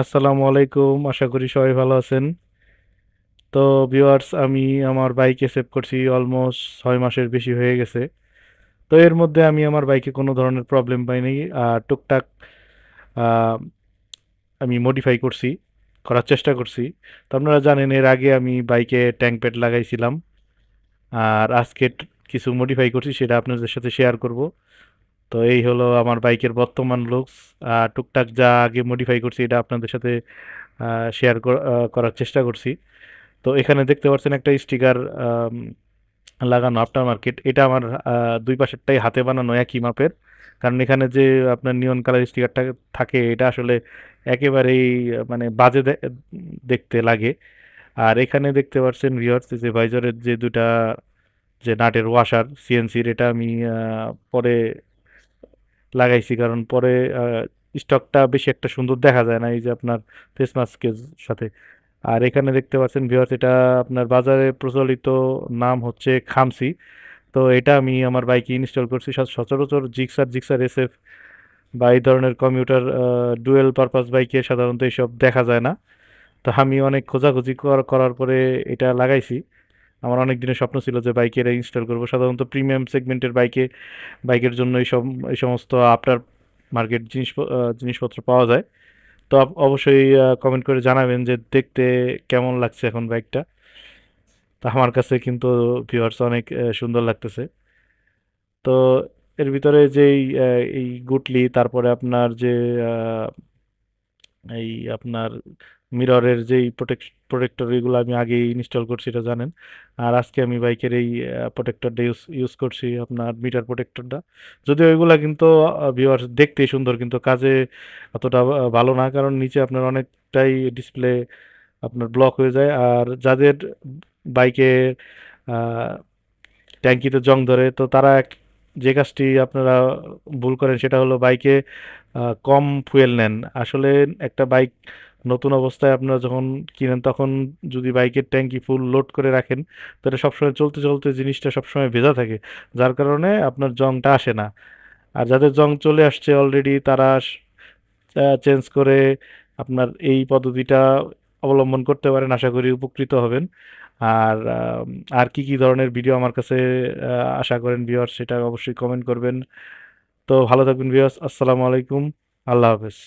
আসসালামু আলাইকুম, আশা করি সবাই ভালো আছেন। তো ভিউয়ার্স, আমি আমার বাইকে সেভ করছি অলমোস্ট 6 মাসের বেশি হয়ে গেছে। তো এর মধ্যে আমি আমার বাইকে কোনো ধরনের প্রবলেম পাইনি। টুকটাক আহ, আমি মডিফাই করছি, করার চেষ্টা করছি। তো আপনারা জানেন এর আগে আমি বাইকে ট্যাঙ্ক প্যাড লাগাইছিলাম, আর আজকে কিছু মডিফাই করছি, সেটা আপনাদের সাথে শেয়ার করব। তো এই হলো আমার বাইকের বর্তমান লুকস। টুকটাক যা আগে মডিফাই করছি এটা আপনাদের সাথে শেয়ার করার চেষ্টা করছি। তো এখানে দেখতে পাচ্ছেন একটা স্টিকার লাগানো আফটার মার্কেট। এটা আমার দুই পাশেরটাই হাতে বানানো একই মাপের, কারণ এখানে যে আপনার নিয়ন কালার স্টিকারটা থাকে এটা আসলে একেবারেই মানে বাজে দেখতে লাগে। আর এখানে দেখতে পাচ্ছেন ভিউয়ার্স, যে ভাইজরের যে দুটা যে নাটের ওয়াশার সিএনসির, এটা আমি পরে লাগাইছি, কারণ পরে স্টকটা বেশি একটা সুন্দর দেখা যায় না এই যে আপনার ফেস মাস্কের সাথে। আর এখানে দেখতে পাচ্ছেন ভিউয়ার্স, এটা আপনার বাজারে প্রচলিত নাম হচ্ছে খামসি। তো এটা আমি আমার বাইকে ইনস্টল করছি। সচরাচর জিক্সার জিক্সার এসএফ বা এই ধরনের কমিউটার ডুয়েল পারপাস বাইকে সাধারণত এইসব দেখা যায় না। তো আমি অনেক খোঁজাখুঁজি করার পরে এটা লাগাইছি। আমার অনেক দিনের স্বপ্ন ছিল যে বাইকে এটা ইনস্টল করবো। সাধারণত প্রিমিয়াম সেগমেন্টের বাইকের জন্য এই সমস্ত আফটার মার্কেট জিনিসপত্র পাওয়া যায়। তো অবশ্যই কমেন্ট করে জানাবেন যে দেখতে কেমন লাগছে এখন বাইকটা। তো আমার কাছে কিন্তু ভিউয়ার্স অনেক সুন্দর লাগতেছে। তো এর ভিতরে যেই এই গুটলি, তারপরে আপনার যে আহ, এই আপনার মিররের যেই প্রোটেক্টর, এগুলো আমি আগে ইনস্টল করছি, এটা জানেন। আর আজকে আমি বাইকের এই প্রোটেক্টরটা ইউজ করছি, আপনার মিটার প্রোটেক্টরটা। যদিও এগুলা কিন্তু ভিউয়ার্স দেখতেই সুন্দর, কিন্তু কাজে অতটা ভালো না, কারণ নিচে আপনার অনেকটাই ডিসপ্লে আপনার ব্লক হয়ে যায়। আর যাদের বাইকে ট্যাঙ্কিতে জং ধরে, তো তারা যে কাজটি আপনারা ভুল করেন সেটা হলো বাইকে কম ফুয়েল নেন। আসলে একটা বাইক নতুন অবস্থায় আপনারা যখন কিনেন, তখন যদি বাইকের ট্যাঙ্কি ফুল লোড করে রাখেন, তো এটা সবসময় চলতে চলতে জিনিসটা সবসময় ভেজা থাকে, যার কারণে আপনার জংটা আসে না। আর যাদের জং চলে আসছে অলরেডি, তারা চেঞ্জ করে আপনার এই পদ্ধতিটা অবলম্বন করতে পারেন, আশা করি উপকৃত হবেন। আর আর কি কি ধরনের ভিডিও আমার কাছে আশা করেন ভিউয়ার্স, সেটা অবশ্যই কমেন্ট করবেন। তো ভালো থাকবেন ভিউয়ার্স, আসসালামু আলাইকুম, আল্লাহ হাফেজ।